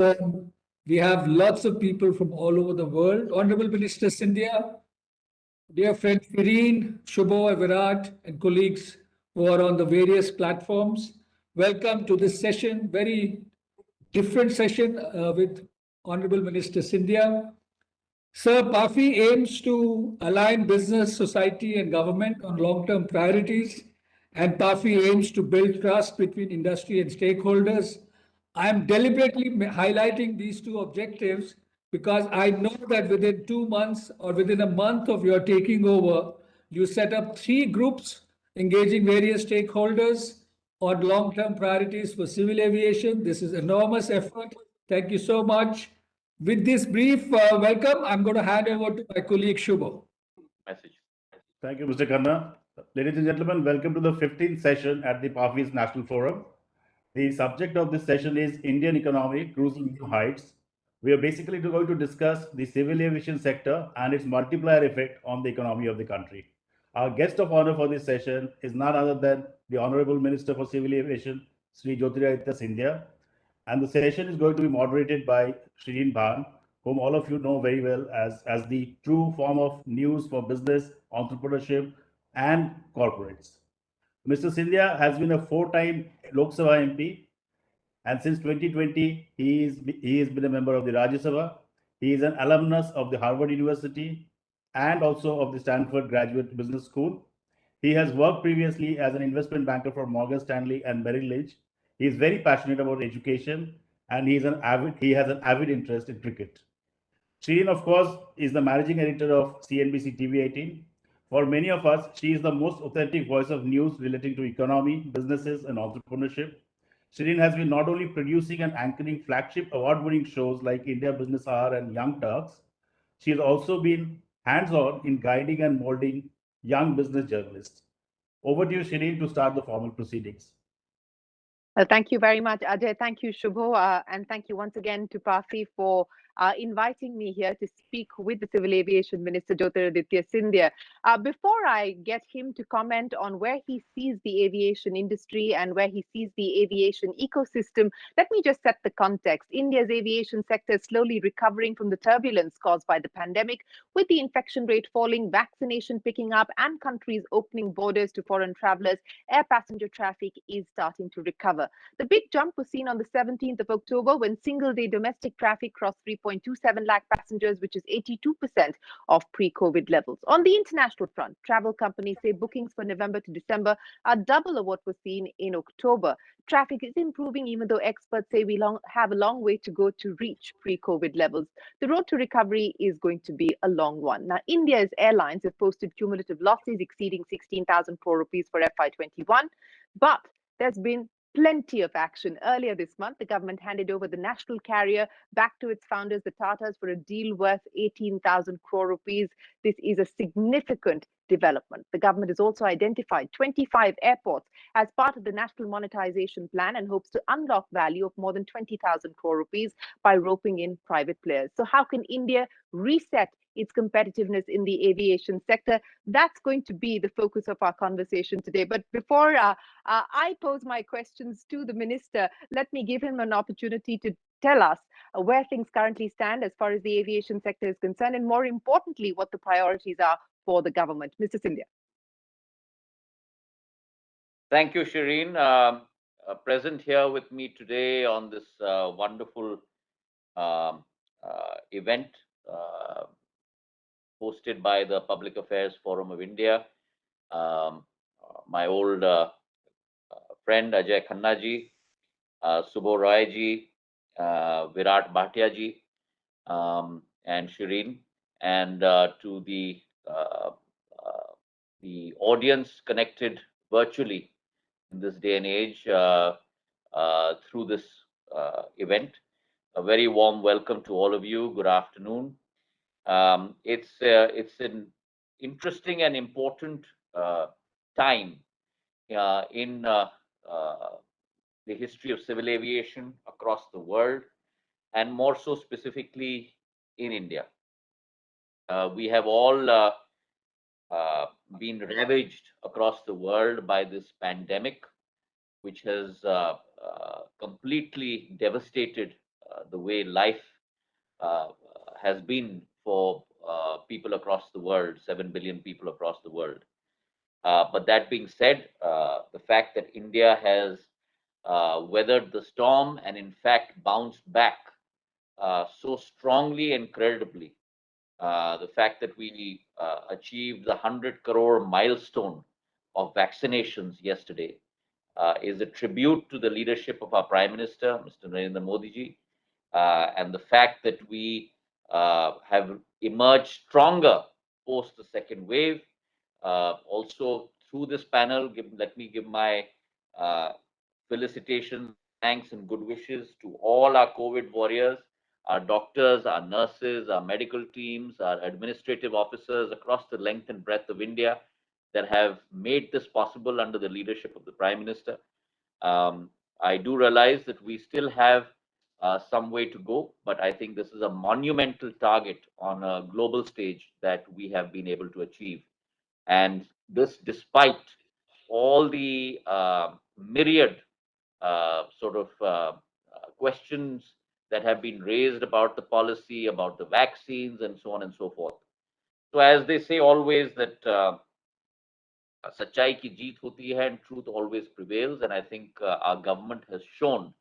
We have lots of people from all over the world. Honorable Minister Scindia, dear friend Shireen, Shubho, Virat, and colleagues who are on the various platforms, welcome to this session, very different session with Honorable Minister Scindia. Sir, PAFI aims to align business, society, and government on long term priorities, and PAFI aims to build trust between industry and stakeholders. I am deliberately highlighting these two objectives because I know that within 2 months or within a month of your taking over, you set up three groups engaging various stakeholders on long term priorities for civil aviation. This is enormous effort. Thank you so much. With this brief welcome, I'm going to hand over to my colleague Shubho. Message. Thank you, Mr. Khanna. Ladies and gentlemen, welcome to the 15th session at the PAFI's National Forum. The subject of this session is Indian economy cruising new heights. We are basically going to discuss the civil aviation sector and its multiplier effect on the economy of the country. Our guest of honor for this session is none other than the Honorable Minister for Civil Aviation, Sri Jyotiraditya Scindia. And the session is going to be moderated by Shireen Bhan, whom all of you know very well as the true form of news for business, entrepreneurship, and corporates. Mr. Scindia has been a four-time Lok Sabha MP, and since 2020, he has been a member of the Rajya Sabha. He is an alumnus of the Harvard University and also of the Stanford Graduate Business School. He has worked previously as an investment banker for Morgan Stanley and Merrill Lynch. He is very passionate about education, and he has an avid interest in cricket. Shireen, of course, is the managing editor of CNBC TV 18. For many of us, she is the most authentic voice of news relating to economy, businesses, and entrepreneurship. Shireen has been not only producing and anchoring flagship award-winning shows like India Business Hour and Young Turks, she has also been hands-on in guiding and molding young business journalists. Over to you, Shireen, to start the formal proceedings. Thank you very much, Ajay. Thank you, Shubho. And thank you once again to PAFI for inviting me here to speak with the Civil Aviation Minister, Jyotiraditya Scindia. Before I get him to comment on where he sees the aviation industry and where he sees the aviation ecosystem, let me just set the context. India's aviation sector is slowly recovering from the turbulence caused by the pandemic, with the infection rate falling, vaccination picking up, and countries opening borders to foreign travelers. Air passenger traffic is starting to recover. The big jump was seen on the 17th of October when single-day domestic traffic crossed 3.27 lakh passengers, which is 82% of pre-COVID levels. On the international front, travel companies say bookings for November to December are double of what was seen in October. Traffic is improving, even though experts say we have a long way to go to reach pre-COVID levels. The road to recovery is going to be a long one. Now, India's airlines have posted cumulative losses exceeding 16,000 crore rupees for FY21, but there's been plenty of action. Earlier this month, the government handed over the national carrier back to its founders, the Tatas, for a deal worth 18,000 crore rupees. This is a significant development. The government has also identified 25 airports as part of the national monetization plan and hopes to unlock value of more than 20,000 crore rupees by roping in private players. So how can India reset its competitiveness in the aviation sector? That's going to be the focus of our conversation today. But before I pose my questions to the minister, let me give him an opportunity to tell us where things currently stand as far as the aviation sector is concerned, and more importantly, what the priorities are for the government. Mr. Scindia. Thank you, Shireen. Present here with me today on this wonderful event hosted by the Public Affairs Forum of India, my old friend Ajay Khanna ji, Subho Roy ji, Virat Bhatia ji, and Shireen, and to the audience connected virtually in this day and age through this event. A very warm welcome to all of you. Good afternoon. It's an interesting and important time in the history of civil aviation across the world, and more so specifically in India. We have all been ravaged across the world by this pandemic, which has completely devastated the way life has been for people across the world, 7 billion people across the world. But that being said, the fact that India has weathered the storm and in fact bounced back so strongly and credibly, the fact that we achieved the 100 crore milestone of vaccinations yesterday is a tribute to the leadership of our Prime Minister, Mr. Narendra Modi ji, and the fact that we have emerged stronger post the second wave. Also, through this panel, let me give my felicitations, thanks, and good wishes to all our COVID warriors, our doctors, our nurses, our medical teams, our administrative officers across the length and breadth of India that have made this possible under the leadership of the Prime Minister. I do realize that we still have some way to go, but I think this is a monumental target on a global stage that we have been able to achieve. And this despite all the myriad questions that have been raised about the policy, about the vaccines, and so on and so forth. So as they say always that सच्चाई की जीत होती है and truth always prevails, and I think our government has shown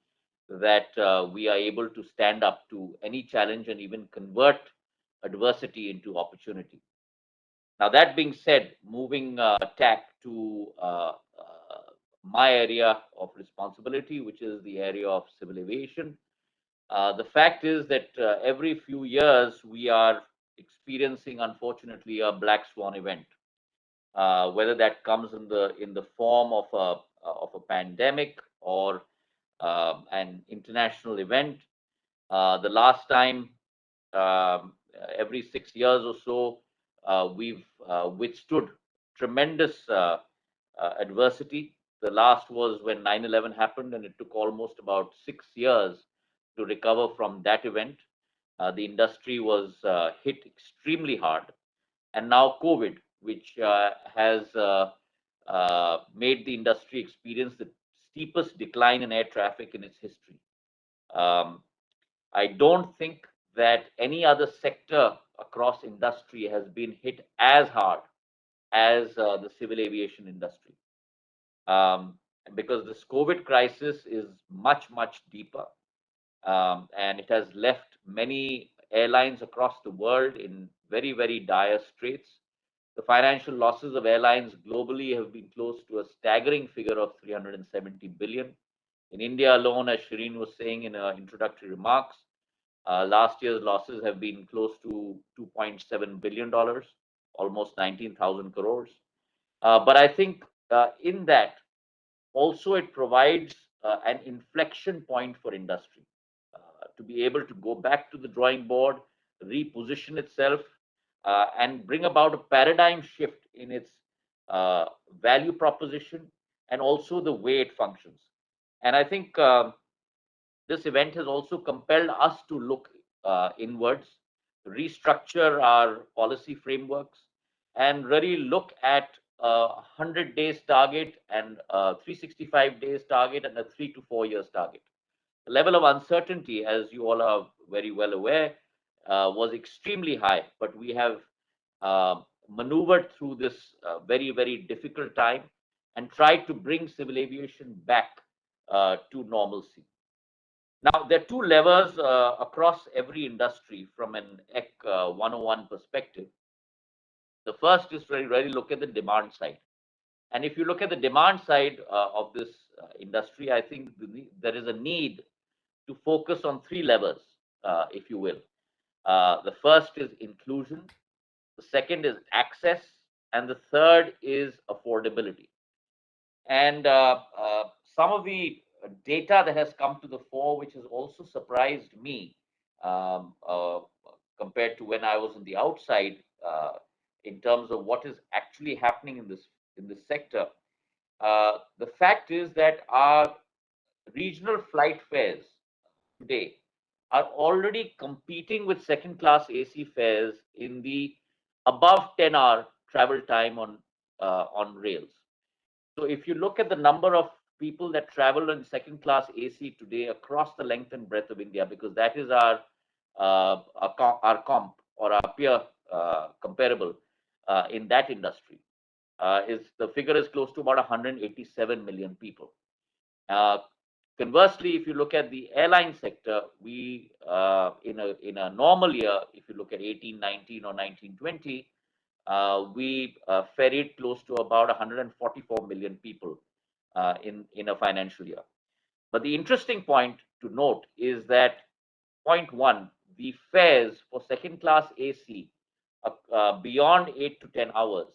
that we are able to stand up to any challenge and even convert adversity into opportunity. Now, that being said, moving tack to my area of responsibility, which is the area of civil aviation. The fact is that every few years we are experiencing, unfortunately, a black swan event. Whether that comes in the form of a pandemic or an international event. The last time, every 6 years or so, we've withstood tremendous adversity. The last was when 9/11 happened, and it took almost about 6 years to recover from that event. The industry was hit extremely hard, and now COVID, which has made the industry experience the steepest decline in air traffic in its history. I don't think that any other sector across industry has been hit as hard as the civil aviation industry. Because this COVID crisis is much, much deeper. And it has left many airlines across the world in very, very dire straits. The financial losses of airlines globally have been close to a staggering figure of 370 billion. In India alone, as Shireen was saying in her introductory remarks, last year's losses have been close to $2.7 billion, almost 19,000 crores. But I think in that, also it provides an inflection point for industry to be able to go back to the drawing board, reposition itself, and bring about a paradigm shift in its value proposition and also the way it functions. And I think this event has also compelled us to look inwards, restructure our policy frameworks, and really look at a 100 days target and a 365 days target and a 3 to 4 years target. The level of uncertainty, as you all are very well aware, was extremely high, but we have maneuvered through this very, very difficult time and tried to bring civil aviation back to normalcy. Now, there are two levers across every industry from an EC 101 perspective. The first is to really look at the demand side. And if you look at the demand side of this industry, I think there is a need to focus on three levers, if you will. The first is inclusion, the second is access, and the third is affordability. And some of the data that has come to the fore, which has also surprised me compared to when I was on the outside, in terms of what is actually happening in this sector. The fact is that our regional flight fares today are already competing with second-class AC fares in the above 10-hour travel time on rails. So if you look at the number of people that travel in second class AC today across the length and breadth of India, because that is our comp or our peer comparable in that industry. Is the figure is close to about 187 million people. Conversely, if you look at the airline sector, we in a normal year, if you look at 1819 or 1920, we ferried close to about 144 million people in a financial year. But the interesting point to note is that point one, the fares for second class AC beyond 8 to 10 hours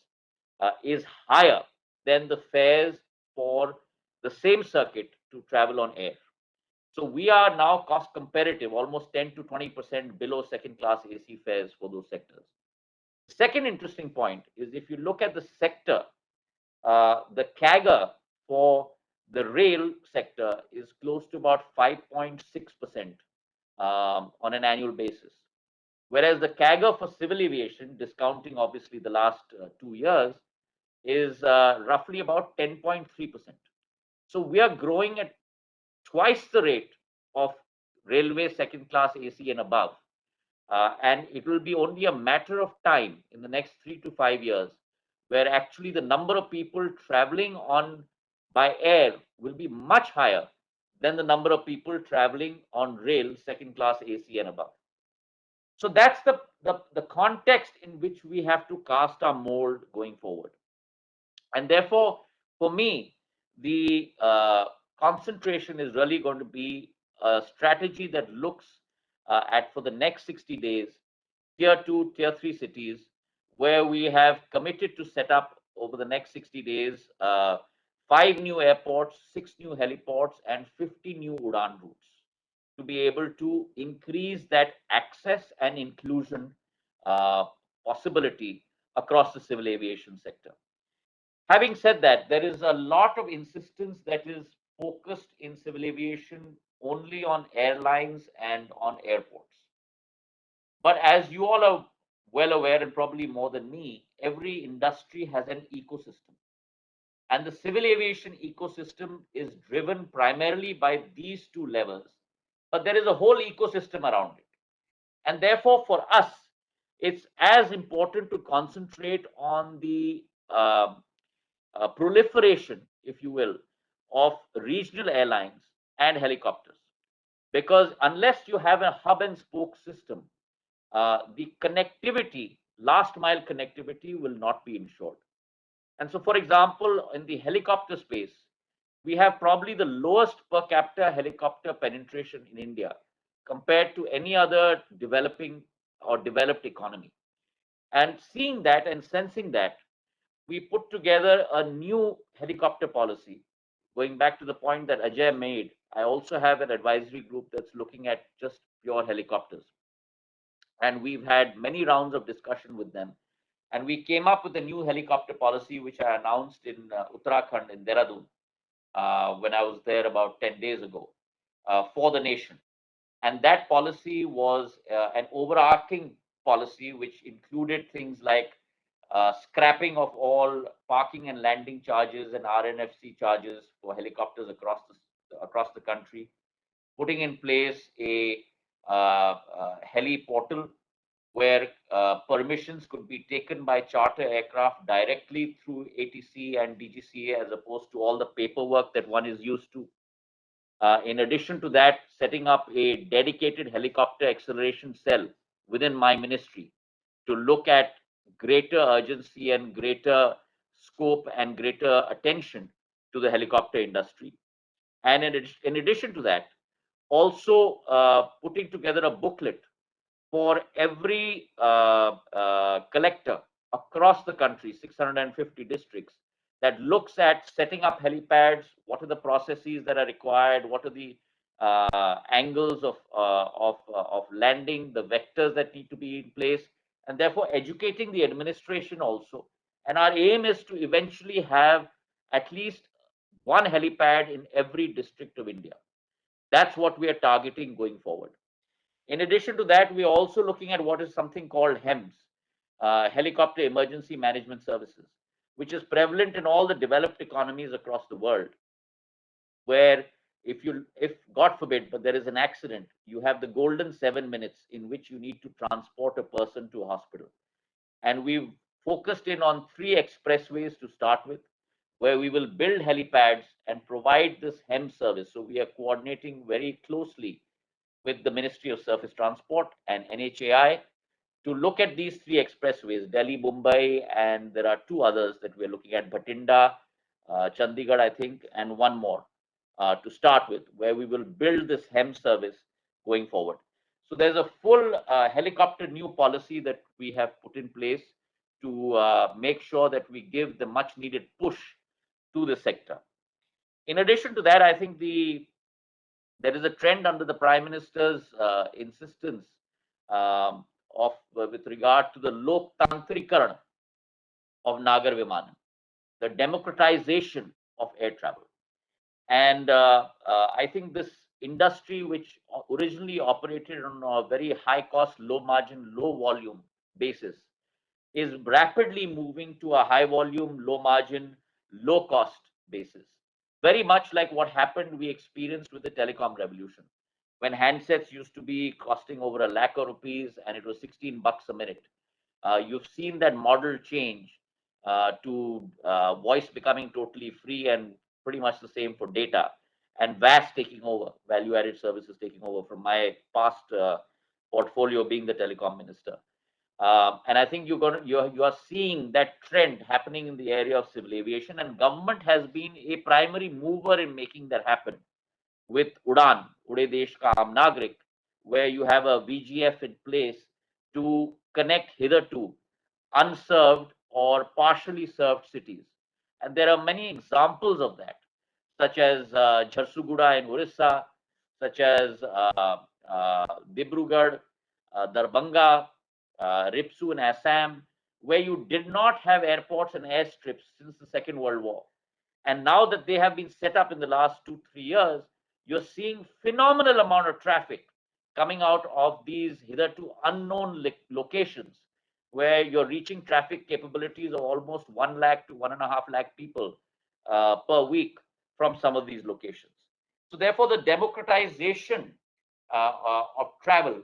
is higher than the fares for the same circuit to travel on air. So we are now cost competitive, almost 10 to 20% below second class AC fares for those sectors. The second interesting point is if you look at the sector, the CAGR for the rail sector is close to about 5.6% on an annual basis. Whereas the CAGR for civil aviation, discounting obviously the last 2 years, is roughly about 10.3%. So we are growing at twice the rate of railway second class AC and above. And it will be only a matter of time in the next 3 to 5 years where actually the number of people traveling on by air will be much higher than the number of people traveling on rail second class AC and above. So that's the context in which we have to cast our mold going forward. And therefore, for me, the concentration is really going to be a strategy that looks at for the next 60 days, tier 2, tier 3 cities, where we have committed to set up over the next 60 days 5 new airports, 6 new heliports, and 50 new Udan routes to be able to increase that access and inclusion possibility across the civil aviation sector. Having said that, there is a lot of insistence that is focused in civil aviation only on airlines and on airports. But as you all are well aware, and probably more than me, every industry has an ecosystem. And the civil aviation ecosystem is driven primarily by these two levels, but there is a whole ecosystem around it. And therefore, for us, it's as important to concentrate on the proliferation, if you will, of regional airlines and helicopters. Because unless you have a hub and spoke system, the connectivity, last mile connectivity, will not be ensured. And so, for example, in the helicopter space, we have probably the lowest per capita helicopter penetration in India compared to any other developing or developed economy. And seeing that and sensing that, we put together a new helicopter policy. Going back to the point that Ajay made, I also have an advisory group that's looking at just pure helicopters. And we've had many rounds of discussion with them. And we came up with a new helicopter policy, which I announced in Uttarakhand, in Dehradun, when I was there about 10 days ago, for the nation. And that policy was an overarching policy, which included things like scrapping of all parking and landing charges and RNFC charges for helicopters across the country, putting in place a heli portal where permissions could be taken by charter aircraft directly through ATC and DGCA as opposed to all the paperwork that one is used to. In addition to that, setting up a dedicated helicopter acceleration cell within my ministry to look at greater urgency and greater scope and greater attention to the helicopter industry. And in addition to that, also putting together a booklet for every collector across the country, 650 districts, that looks at setting up helipads, what are the processes that are required, what are the angles of landing, the vectors that need to be in place, and therefore educating the administration also. And our aim is to eventually have at least one helipad in every district of India. That's what we are targeting going forward. In addition to that, we are also looking at what is something called HEMS, Helicopter Emergency Management Services, which is prevalent in all the developed economies across the world. where if God forbid, but there is an accident, you have the golden 7 minutes in which you need to transport a person to a hospital. And we've focused in on 3 expressways to start with, where we will build helipads and provide this HEM service. So we are coordinating very closely with the Ministry of Surface Transport and NHAI to look at these 3 expressways, Delhi, Mumbai, and there are 2 others that we're looking at, Bhatinda, Chandigarh, I think, and one more to start with, where we will build this HEM service going forward. So there's a full helicopter new policy that we have put in place to make sure that we give the much needed push to the sector. In addition to that, I think there is a trend under the Prime Minister's insistence with regard to the Loktantrikaran of Nagar Vimanan, the democratization of air travel. And I think this industry, which originally operated on a very high cost, low margin, low volume basis, is rapidly moving to a high volume, low margin, low cost basis. Very much like what happened, we experienced with the telecom revolution, when handsets used to be costing over a lakh of rupees and it was 16 bucks a minute. You've seen that model change to voice becoming totally free and pretty much the same for data, and VAS taking over, value added services taking over from my past portfolio being the telecom minister. And I think you are seeing that trend happening in the area of civil aviation, and government has been a primary mover in making that happen with Udan, Ude Desh Ka Aam Nagrik, where you have a VGF in place to connect hitherto unserved or partially served cities. And there are many examples of that, such as Jharsuguda in Orissa, such as Dibrugarh, Darbhanga, Ripsu in Assam, where you did not have airports and airstrips since the Second World War. And now that they have been set up in the last 2-3 years, you're seeing phenomenal amount of traffic coming out of these hitherto unknown locations, where you're reaching traffic capabilities of almost 1 lakh to 1.5 lakh people per week from some of these locations. So therefore, the democratization of travel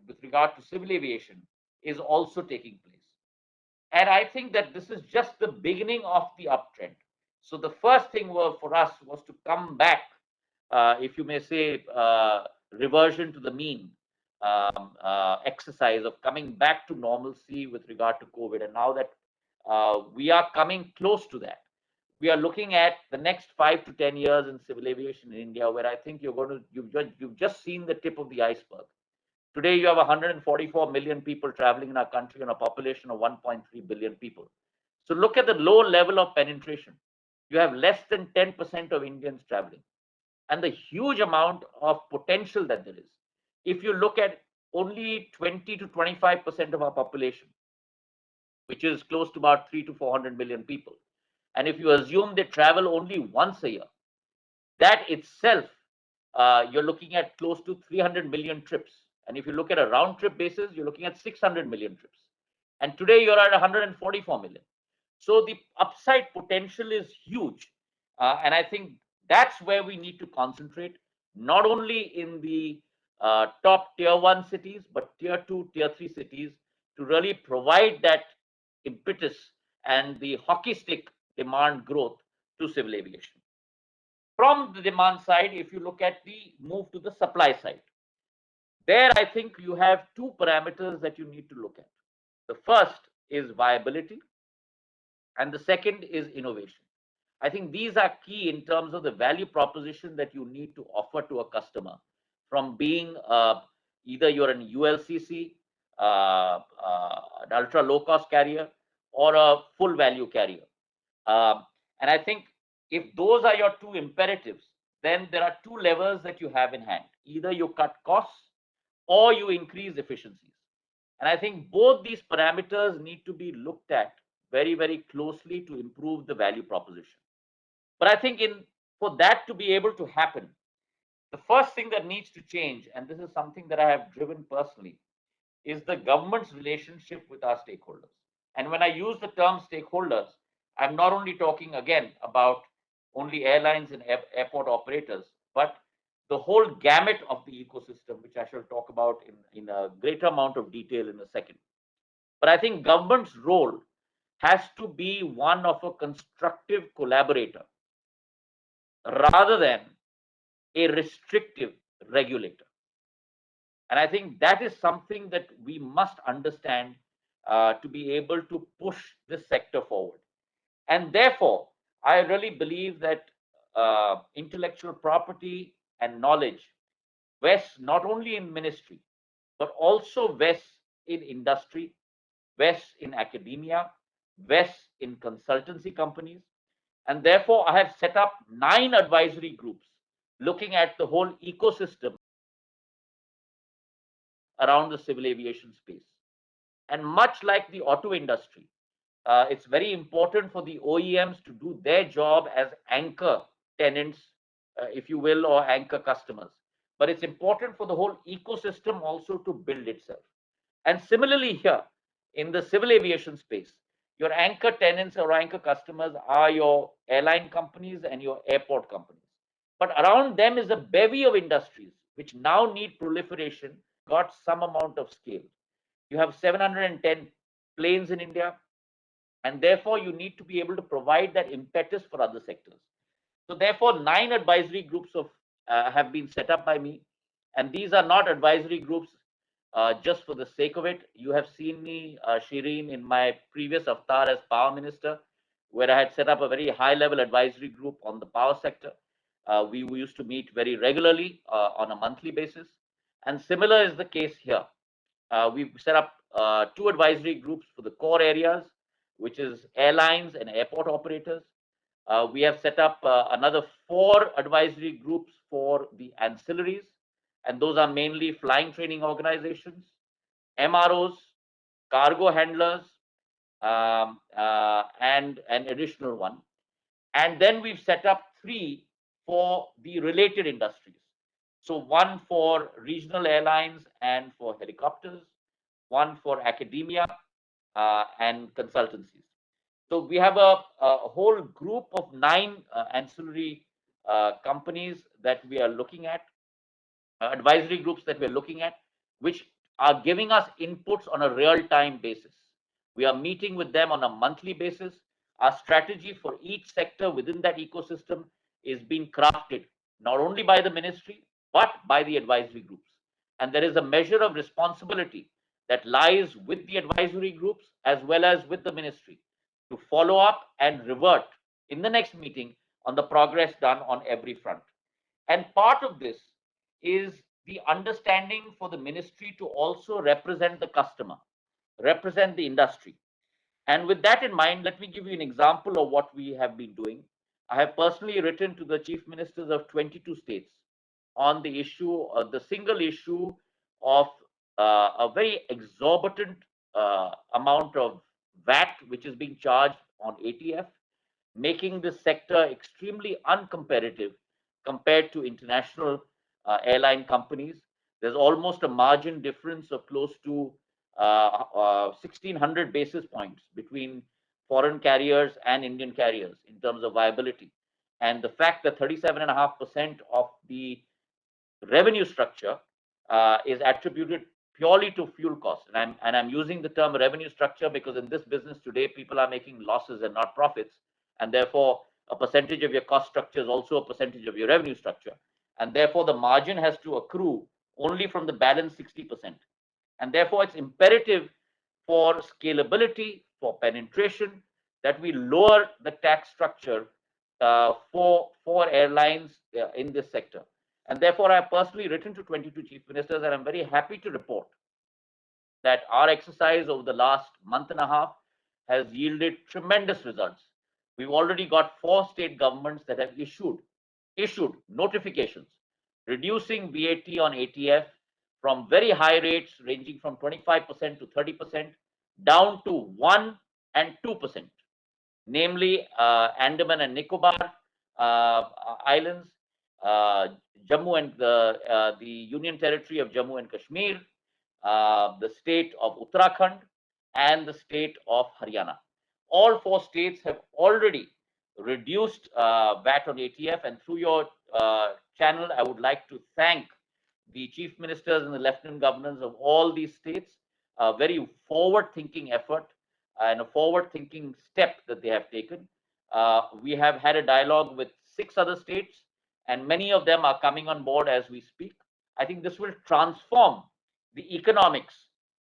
with regard to civil aviation is also taking place. And I think that this is just the beginning of the uptrend. So the first thing for us was to come back, if you may say, reversion to the mean exercise of coming back to normalcy with regard to COVID. And now that we are coming close to that, we are looking at the next 5 to 10 years in civil aviation in India, where I think you've just seen the tip of the iceberg. Today, you have 144 million people traveling in our country on a population of 1.3 billion people. So look at the low level of penetration. You have less than 10% of Indians traveling, and the huge amount of potential that there is. If you look at only 20 to 25% of our population, which is close to about 300 to 400 million people, and if you assume they travel only once a year, that itself, you're looking at close to 300 million trips. And if you look at a round trip basis, you're looking at 600 million trips. And today you're at 144 million. So the upside potential is huge. And I think that's where we need to concentrate, not only in the top tier 1 cities, but tier 2, tier 3 cities, to really provide that impetus and the hockey stick demand growth to civil aviation. From the demand side, if you look at the move to the supply side, there I think you have 2 parameters that you need to look at. The first is viability, and the second is innovation. I think these are key in terms of the value proposition that you need to offer to a customer, from being either you're an ULCC, an ultra low cost carrier, or a full value carrier. And I think if those are your 2 imperatives, then there are 2 levers that you have in hand. Either you cut costs or you increase efficiencies. And I think both these parameters need to be looked at very, very closely to improve the value proposition. But I think for that to be able to happen, the first thing that needs to change, and this is something that I have driven personally, is the government's relationship with our stakeholders. And when I use the term stakeholders, I'm not only talking again about only airlines and airport operators, but the whole gamut of the ecosystem, which I shall talk about in a greater amount of detail in a second. But I think government's role has to be one of a constructive collaborator rather than a restrictive regulator. And I think that is something that we must understand to be able to push this sector forward. And therefore, I really believe that intellectual property and knowledge vests not only in ministry, but also vests in industry, vests in academia, vests in consultancy companies. And therefore, I have set up 9 advisory groups looking at the whole ecosystem around the civil aviation space. And much like the auto industry, it's very important for the OEMs to do their job as anchor tenants, if you will, or anchor customers. But it's important for the whole ecosystem also to build itself. And similarly here, in the civil aviation space, your anchor tenants or anchor customers are your airline companies and your airport companies. But around them is a bevy of industries which now need proliferation, got some amount of scale. You have 710 planes in India, and therefore you need to be able to provide that impetus for other sectors. So therefore, 9 advisory groups have been set up by me, and these are not advisory groups just for the sake of it. You have seen me, Shireen, in my previous avatar as Power Minister, where I had set up a very high-level advisory group on the power sector. We used to meet very regularly on a monthly basis, and similar is the case here. We've set up 2 advisory groups for the core areas, which is airlines and airport operators. We have set up another 4 advisory groups for the ancillaries, and those are mainly flying training organizations, MROs, cargo handlers, and an additional one. And then we've set up 3 for the related industries. So one for regional airlines and for helicopters, one for academia and consultancies. So we have a whole group of 9 ancillary companies that we are looking at, advisory groups that we're looking at, which are giving us inputs on a real-time basis. We are meeting with them on a monthly basis. Our strategy for each sector within that ecosystem is being crafted not only by the ministry, but by the advisory groups. And there is a measure of responsibility that lies with the advisory groups as well as with the ministry to follow up and revert in the next meeting on the progress done on every front. And part of this is the understanding for the ministry to also represent the customer, represent the industry. And with that in mind, let me give you an example of what we have been doing. I have personally written to the chief ministers of 22 states on the issue, the single issue of a very exorbitant amount of VAT which is being charged on ATF, making this sector extremely uncompetitive compared to international airline companies. There's almost a margin difference of close to 1,600 basis points between foreign carriers and Indian carriers in terms of viability. And the fact that 37.5% of the revenue structure is attributed purely to fuel costs. And I'm using the term revenue structure because in this business today, people are making losses and not profits. And therefore, a percentage of your cost structure is also a percentage of your revenue structure. And therefore, the margin has to accrue only from the balance 60%. And therefore, it's imperative for scalability, for penetration, that we lower the tax structure for airlines in this sector. And therefore, I have personally written to 22 chief ministers, and I'm very happy to report that our exercise over the last month and a half has yielded tremendous results. We've already got 4 state governments that have issued notifications reducing VAT on ATF from very high rates ranging from 25% to 30% down to 1 and 2%, namely Andaman and Nicobar Islands, Jammu and the Union Territory of Jammu and Kashmir, the state of Uttarakhand, and the state of Haryana. All 4 states have already reduced VAT on ATF. And through your channel, I would like to thank the chief ministers and the lieutenant governors of all these states. A very forward-thinking effort and a forward-thinking step that they have taken. We have had a dialogue with 6 other states, and many of them are coming on board as we speak. I think this will transform the economics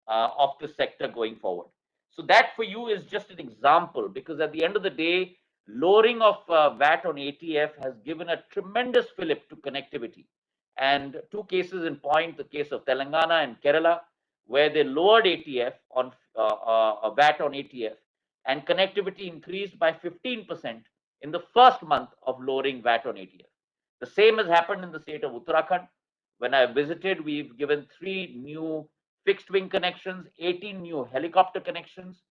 of the sector going forward. So that for you is just an example, because at the end of the day, lowering of VAT on ATF has given a tremendous fillip to connectivity. And 2 cases in point, the case of Telangana and Kerala, where they lowered ATF on VAT on ATF, and connectivity increased by 15% in the first month of lowering VAT on ATF. The same has happened in the state of Uttarakhand. When I visited, we've given 3 new fixed wing connections, 18 new helicopter connections.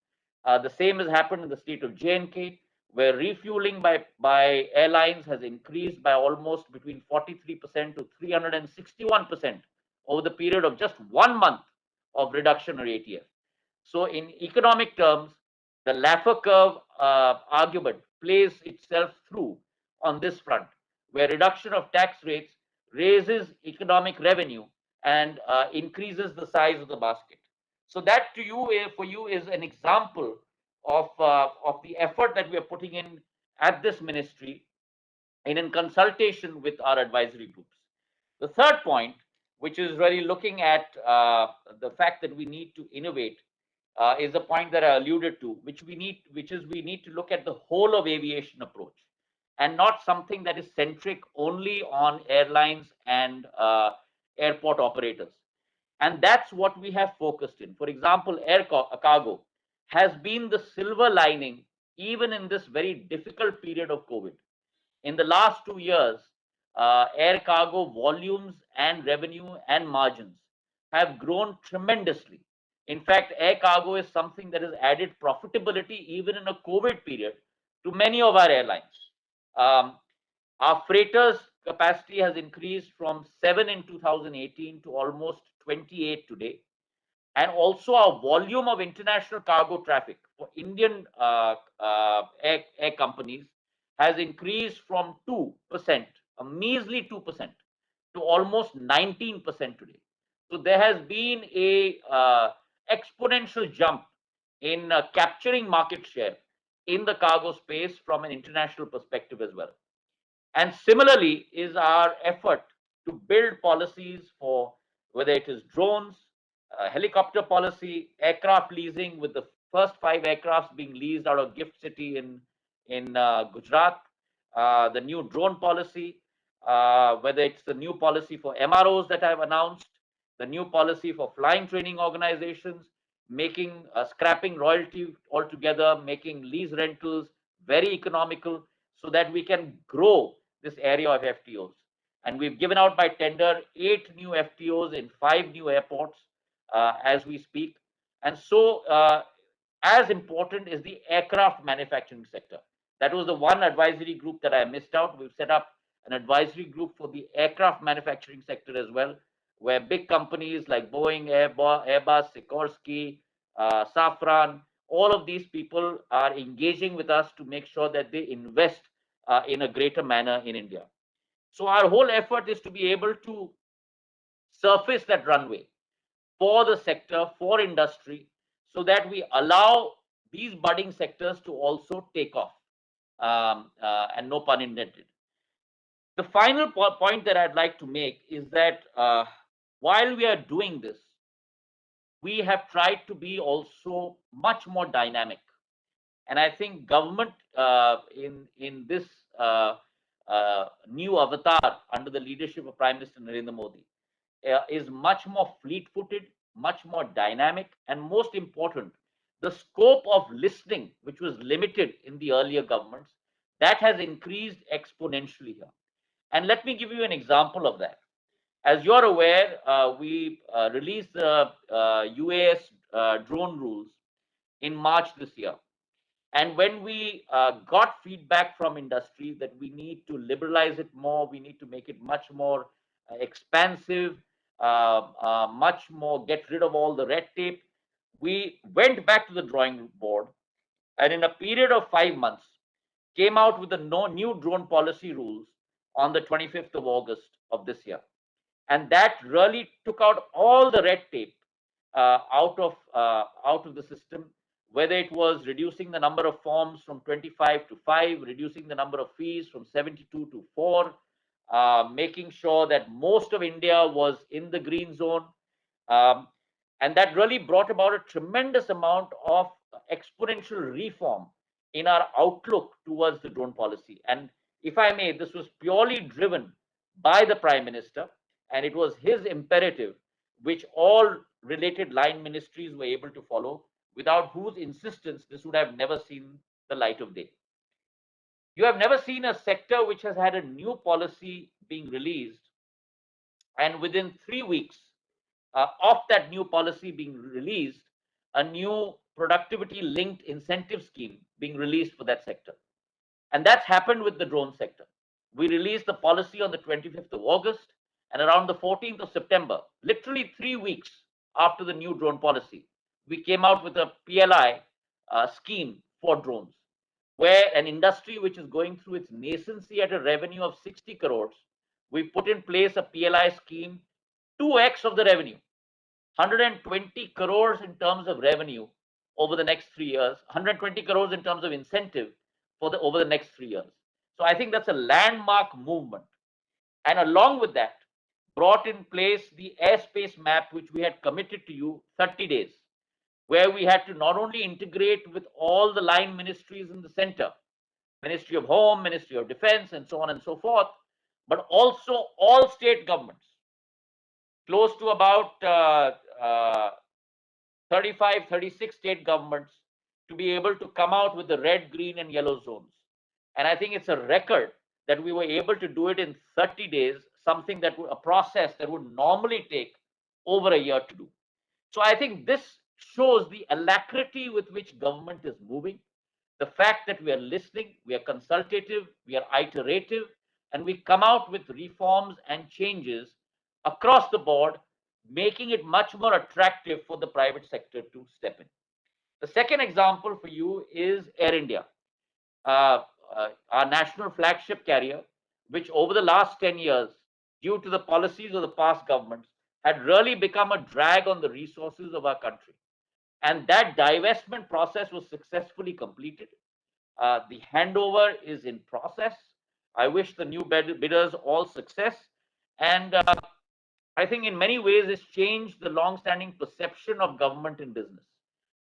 The same has happened in the state of J&K, where refueling by airlines has increased by almost between 43% to 361% over the period of just 1 month of reduction in ATF. So in economic terms, the Laffer curve argument plays itself through on this front, where reduction of tax rates raises economic revenue and increases the size of the basket. So that to you, for you, is an example of the effort that we are putting in at this ministry and in consultation with our advisory groups. The third point, which is really looking at the fact that we need to innovate, is a point that I alluded to, which we need to look at the whole of aviation approach, and not something that is centric only on airlines and airport operators. And that's what we have focused in. For example, air cargo has been the silver lining even in this very difficult period of COVID. In the last 2 years, air cargo volumes and revenue and margins have grown tremendously. In fact, air cargo is something that has added profitability even in a COVID period to many of our airlines. Um, our freighters capacity has increased from 7 in 2018 to almost 28 today. And also our volume of international cargo traffic for Indian air companies has increased from 2%, a measly 2%, to almost 19% today. So there has been a exponential jump in capturing market share in the cargo space from an international perspective as well. And similarly is our effort to build policies for whether it is drones, helicopter policy, aircraft leasing, with the first 5 aircrafts being leased out of Gift City in Gujarat, the new drone policy, whether it's the new policy for MROs that I've announced, the new policy for flying training organizations, making scrapping royalty altogether, making lease rentals very economical, so that we can grow this area of FTOs. And we've given out by tender 8 new FTOs in 5 new airports as we speak. And so, as important is the aircraft manufacturing sector. That was the one advisory group that I missed out. We've set up an advisory group for the aircraft manufacturing sector as well, where big companies like Boeing, Airbus, Sikorsky, Safran, all of these people are engaging with us to make sure that they invest in a greater manner in India. So our whole effort is to be able to surface that runway for the sector, for industry, so that we allow these budding sectors to also take off, and no pun intended. The final point that I'd like to make is that while we are doing this, we have tried to be also much more dynamic. And I think government in this new avatar under the leadership of Prime Minister Narendra Modi is much more fleet-footed, much more dynamic, and most important, the scope of listening, which was limited in the earlier governments, that has increased exponentially here. And let me give you an example of that. As you're aware, we released the UAS drone rules in March this year. And when we got feedback from industry that we need to liberalize it more, we need to make it much more expansive, much more get rid of all the red tape, we went back to the drawing board. And in a period of 5 months, came out with the new drone policy rules on the 25th of August of this year. And that really took out all the red tape out of the system, whether it was reducing the number of forms from 25 to 5, reducing the number of fees from 72 to 4, making sure that most of India was in the green zone. Um, and that really brought about a tremendous amount of exponential reform in our outlook towards the drone policy. And if I may, this was purely driven by the Prime Minister, and it was his imperative, which all related line ministries were able to follow, without whose insistence this would have never seen the light of day. You have never seen a sector which has had a new policy being released, and within 3 weeks of that new policy being released, a new productivity linked incentive scheme being released for that sector. And that's happened with the drone sector. We released the policy on the 25th of August, and around the 14th of September, literally 3 weeks after the new drone policy, we came out with a PLI scheme for drones, where an industry which is going through its nascency at a revenue of 60 crores, we put in place a PLI scheme 2x of the revenue, 120 crores in terms of revenue over the next 3 years, 120 crores in terms of incentive over the next 3 years. So I think that's a landmark movement. And along with that, brought in place the airspace map, which we had committed to you 30 days, where we had to not only integrate with all the line ministries in the center, Ministry of Home, Ministry of Defense, and so on and so forth, but also all state governments, close to about 35, 36 state governments, to be able to come out with the red, green, and yellow zones. And I think it's a record that we were able to do it in 30 days, something that a process that would normally take over a year to do. So I think this shows the alacrity with which government is moving, the fact that we are listening, we are consultative, we are iterative, and we come out with reforms and changes across the board, making it much more attractive for the private sector to step in. The second example for you is Air India, our national flagship carrier, which over the last 10 years, due to the policies of the past governments, had really become a drag on the resources of our country. And that divestment process was successfully completed. The handover is in process. I wish the new bidders all success. And I think in many ways it's changed the long-standing perception of government in business.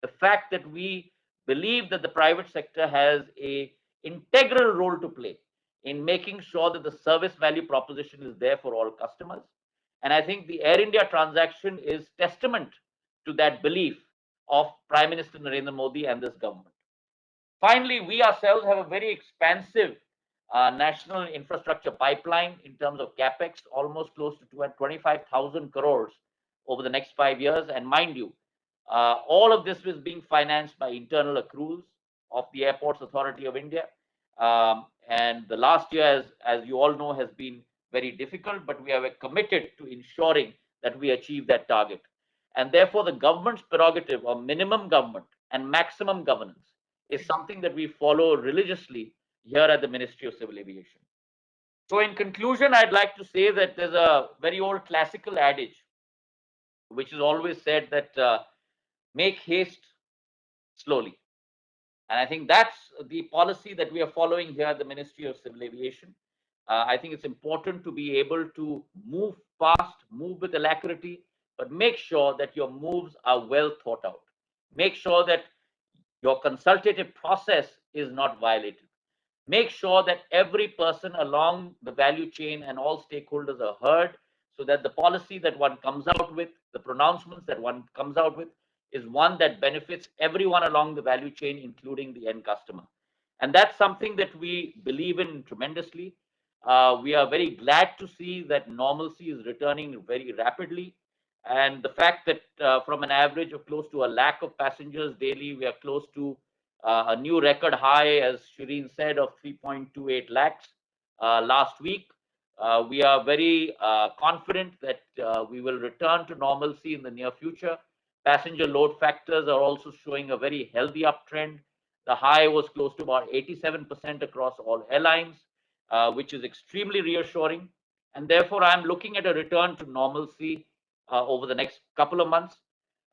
The fact that we believe that the private sector has a integral role to play in making sure that the service value proposition is there for all customers. And I think the Air India transaction is testament to that belief of Prime Minister Narendra Modi and this government. Finally, we ourselves have a very expansive national infrastructure pipeline in terms of capex, almost close to 25,000 crores over the next 5 years. And mind you, all of this is being financed by internal accruals of the Airports Authority of India. And the last year, as you all know, has been very difficult, but we are committed to ensuring that we achieve that target. And therefore, the government's prerogative of minimum government and maximum governance is something that we follow religiously here at the Ministry of Civil Aviation. So in conclusion, I'd like to say that there's a very old classical adage, which is always said that make haste slowly. And I think that's the policy that we are following here at the Ministry of Civil Aviation. I think it's important to be able to move fast, move with alacrity, but make sure that your moves are well thought out. Make sure that your consultative process is not violated. Make sure that every person along the value chain and all stakeholders are heard, so that the policy that one comes out with, the pronouncements that one comes out with, is one that benefits everyone along the value chain, including the end customer. And that's something that we believe in tremendously. We are very glad to see that normalcy is returning very rapidly. And the fact that from an average of close to a lakh of passengers daily, we are close to a new record high, as Shireen said, of 3.28 lakhs last week. We are very confident that we will return to normalcy in the near future. Passenger load factors are also showing a very healthy uptrend. The high was close to about 87% across all airlines, which is extremely reassuring. And therefore, I'm looking at a return to normalcy over the next couple of months.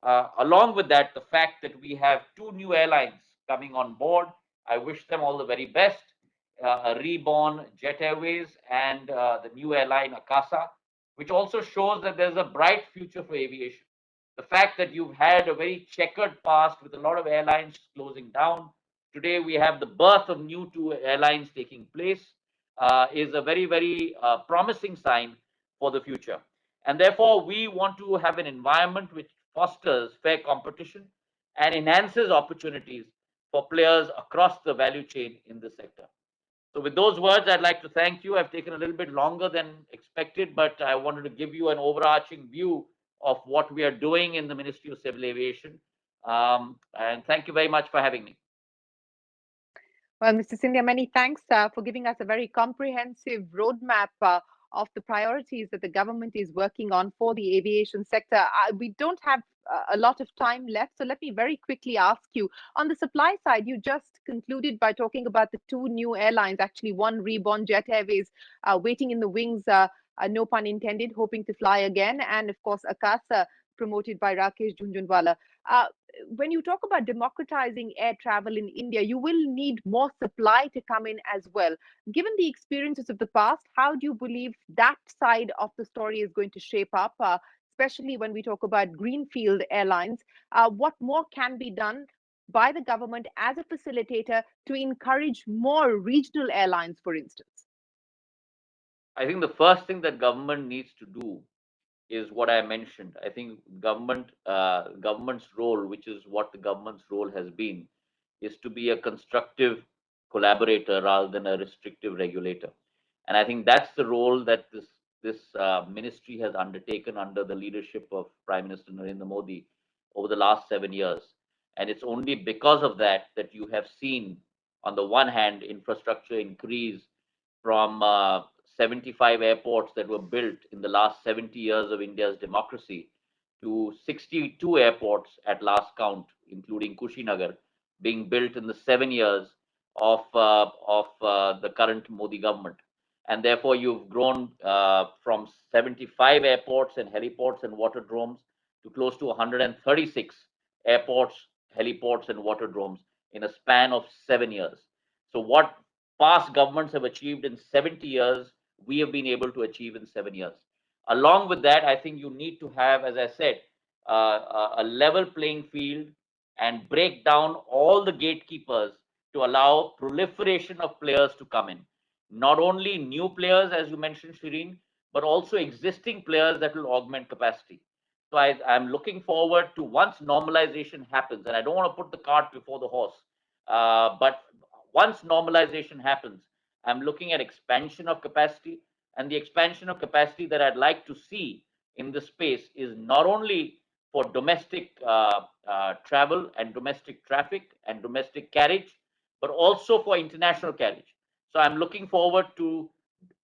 Along with that, the fact that we have two new airlines coming on board, I wish them all the very best. A reborn Jet Airways and the new airline Akasa, which also shows that there's a bright future for aviation. The fact that you've had a very checkered past with a lot of airlines closing down, today we have the birth of new two airlines taking place, is a very, very promising sign for the future. And therefore, we want to have an environment which fosters fair competition and enhances opportunities for players across the value chain in the sector. So with those words, I'd like to thank you. I've taken a little bit longer than expected, but I wanted to give you an overarching view of what we are doing in the Ministry of Civil Aviation. And thank you very much for having me. Well, Mr. Scindia, many thanks for giving us a very comprehensive roadmap of the priorities that the government is working on for the aviation sector. We don't have a lot of time left, so let me very quickly ask you, on the supply side, you just concluded by talking about the two new airlines, actually one reborn Jet Airways waiting in the wings, no pun intended, hoping to fly again, and of course Akasa, promoted by Rakesh Jhunjhunwala. When you talk about democratizing air travel in India, you will need more supply to come in as well. Given the experiences of the past, how do you believe that side of the story is going to shape up, especially when we talk about greenfield airlines? What more can be done by the government as a facilitator to encourage more regional airlines, for instance? I think the first thing that government needs to do is what I mentioned. I think government's role, which is what the government's role has been, is to be a constructive collaborator rather than a restrictive regulator. And I think that's the role that this ministry has undertaken under the leadership of Prime Minister Narendra Modi over the last 7 years. And it's only because of that that you have seen, on the one hand, infrastructure increase from 75 airports that were built in the last 70 years of India's democracy to 62 airports at last count, including Kushinagar, being built in the 7 years of the current Modi government. And therefore, you've grown from 75 airports and heliports and waterdromes to close to 136 airports, heliports, and waterdromes in a span of 7 years. So, what past governments have achieved in 70 years, we have been able to achieve in 7 years. Along with that, I think you need to have, as I said, a level playing field and break down all the gatekeepers to allow proliferation of players to come in. Not only new players, as you mentioned, Shireen, but also existing players that will augment capacity. So I'm looking forward to, once normalization happens, and I don't want to put the cart before the horse, but once normalization happens, I'm looking at expansion of capacity. And the expansion of capacity that I'd like to see in this space is not only for domestic travel and domestic traffic and domestic carriage, but also for international carriage. So I'm looking forward to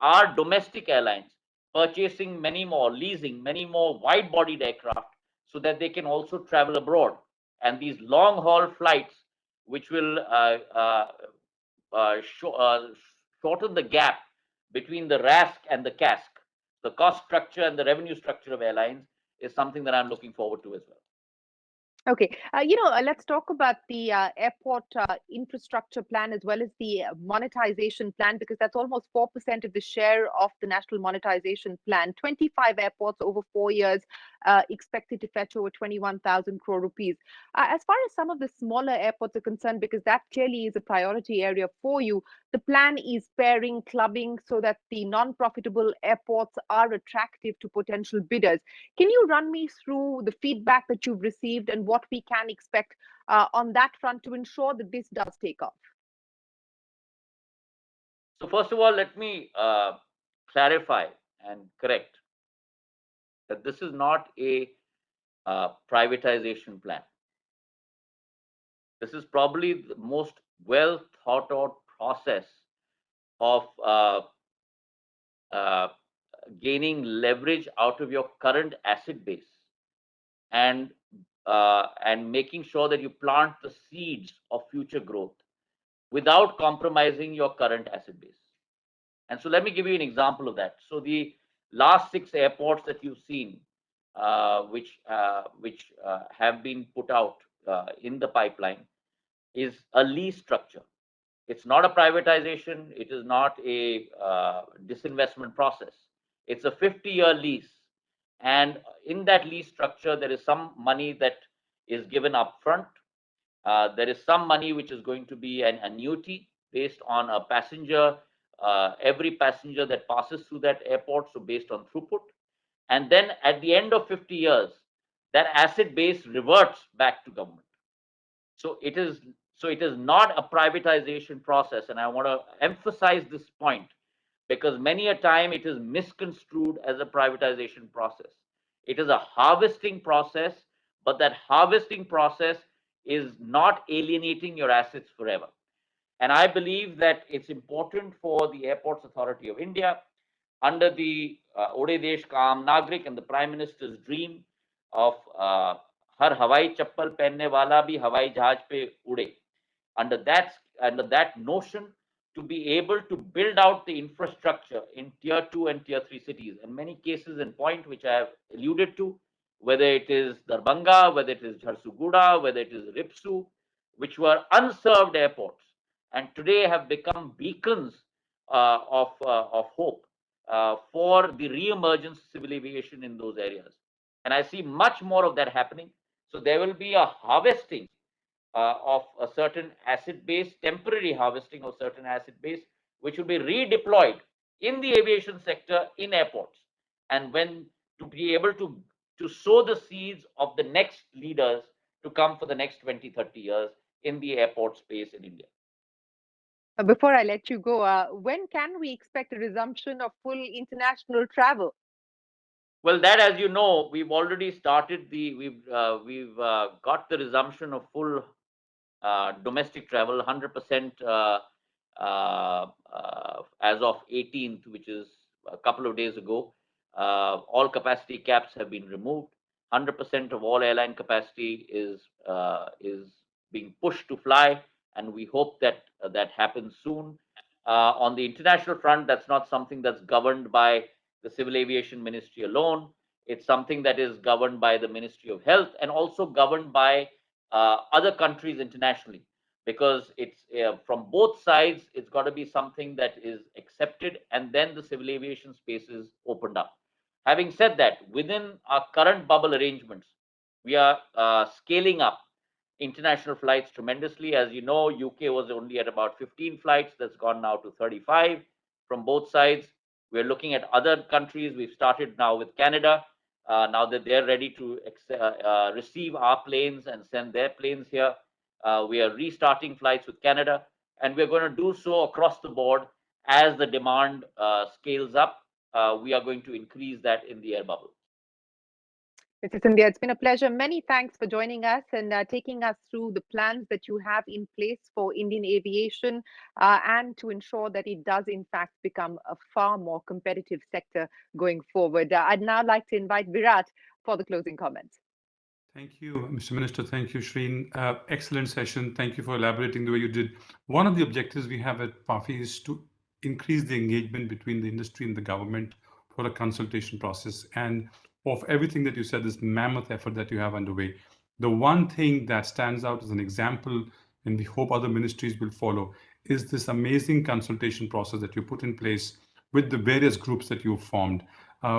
our domestic airlines purchasing many more, leasing many more wide-bodied aircraft so that they can also travel abroad. And these long-haul flights, which will shorten the gap between the RASK and the CASK, the cost structure and the revenue structure of airlines, is something that I'm looking forward to as well. Okay, let's talk about the airport infrastructure plan as well as the monetization plan, because that's almost 4% of the share of the national monetization plan. 25 airports over 4 years, expected to fetch over 21,000 crore rupees. As far as some of the smaller airports are concerned, because that clearly is a priority area for you, the plan is pairing clubbing so that the non-profitable airports are attractive to potential bidders. Can you run me through the feedback that you've received and what we can expect on that front to ensure that this does take off? So first of all, let me clarify and correct that this is not a privatization plan. This is probably the most well thought out process of uh, gaining leverage out of your current asset base and making sure that you plant the seeds of future growth. without compromising your current asset base. And so let me give you an example of that. So the last 6 airports that you've seen, which have been put out in the pipeline, is a lease structure. It's not a privatization. It is not a disinvestment process. It's a 50-year lease. And in that lease structure, there is some money that is given upfront. There is some money which is going to be an annuity based on a passenger, every passenger that passes through that airport, so based on throughput. And then at the end of 50 years, that asset base reverts back to government. So it is not a privatization process, and I want to emphasize this point because many a time it is misconstrued as a privatization process. It is a harvesting process, but that harvesting process is not alienating your assets forever. And I believe that it's important for the Airports Authority of India, under the Ode Desh Ka Aam Nagrik and the Prime Minister's dream of हर हवाई चप्पल पहनने वाला भी हवाई जहाज पे उड़े, under that notion, to be able to build out the infrastructure in tier 2 and tier 3 cities, and many cases in point which I have alluded to, whether it is Darbhanga, whether it is Jharsuguda, whether it is Ripsu, which were unserved airports and today have become beacons of hope for the re-emergence of civil aviation in those areas. And I see much more of that happening. So there will be a harvesting of a certain asset base, temporary harvesting of certain asset base, which will be redeployed in the aviation sector in airports. And when to be able to sow the seeds of the next leaders to come for the next 20, 30 years in the airport space in India. Before I let you go, when can we expect a resumption of full international travel? Well, that, as you know, we've already started we've got the resumption of full domestic travel, 100% as of 18th, which is a couple of days ago. All capacity caps have been removed. 100% of all airline capacity is being pushed to fly, and we hope that that happens soon. On the international front, that's not something that's governed by the Civil Aviation Ministry alone. It's something that is governed by the Ministry of Health and also governed by other countries internationally, because it's from both sides, it's got to be something that is accepted, and then the civil aviation space is opened up. Having said that, within our current bubble arrangements, we are scaling up international flights tremendously. As you know, UK was only at about 15 flights. That's gone now to 35 from both sides. We're looking at other countries. We've started now with Canada. Now that they're ready to receive our planes and send their planes here, we are restarting flights with Canada, and we're going to do so across the board as the demand scales up. We are going to increase that in the air bubble. Mr. Scindia, it's been a pleasure. Many thanks for joining us and taking us through the plans that you have in place for Indian aviation and to ensure that it does, in fact, become a far more competitive sector going forward. I'd now like to invite Virat for the closing comments. Thank you, Mr. Minister. Thank you, Shreen. Excellent session. Thank you for elaborating the way you did. One of the objectives we have at PAFI is to increase the engagement between the industry and the government for a consultation process. And of everything that you said, this mammoth effort that you have underway, the one thing that stands out as an example, and we hope other ministries will follow, is this amazing consultation process that you put in place with the various groups that you've formed.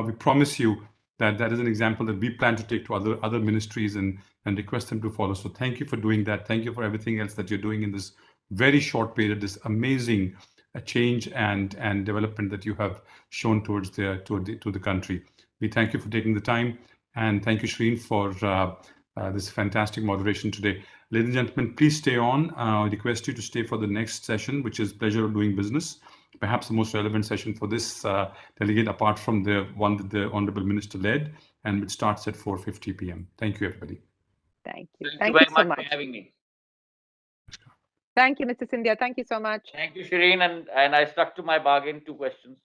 We promise you that is an example that we plan to take to other ministries and request them to follow. So thank you for doing that. Thank you for everything else that you're doing in this very short period, this amazing change and development that you have shown towards the country. We thank you for taking the time, and thank you, Shreen, for this fantastic moderation today. Ladies and gentlemen, please stay on. I request you to stay for the next session, which is Pleasure of Doing Business, perhaps the most relevant session for this delegate, apart from the one that the Honorable Minister led, and which starts at 4:50 p.m. Thank you, everybody. Thank you. Thank you very much for having me. Thank you, Mr. Scindia. Thank you so much. Thank you, Shireen. And I stuck to my bargain, 2 questions.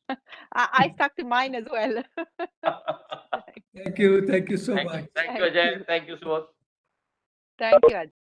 I stuck to mine as well. Thank you. Thank you so much. Thank you, Ajay. Thank you, Subodh. Thank you, Ajay.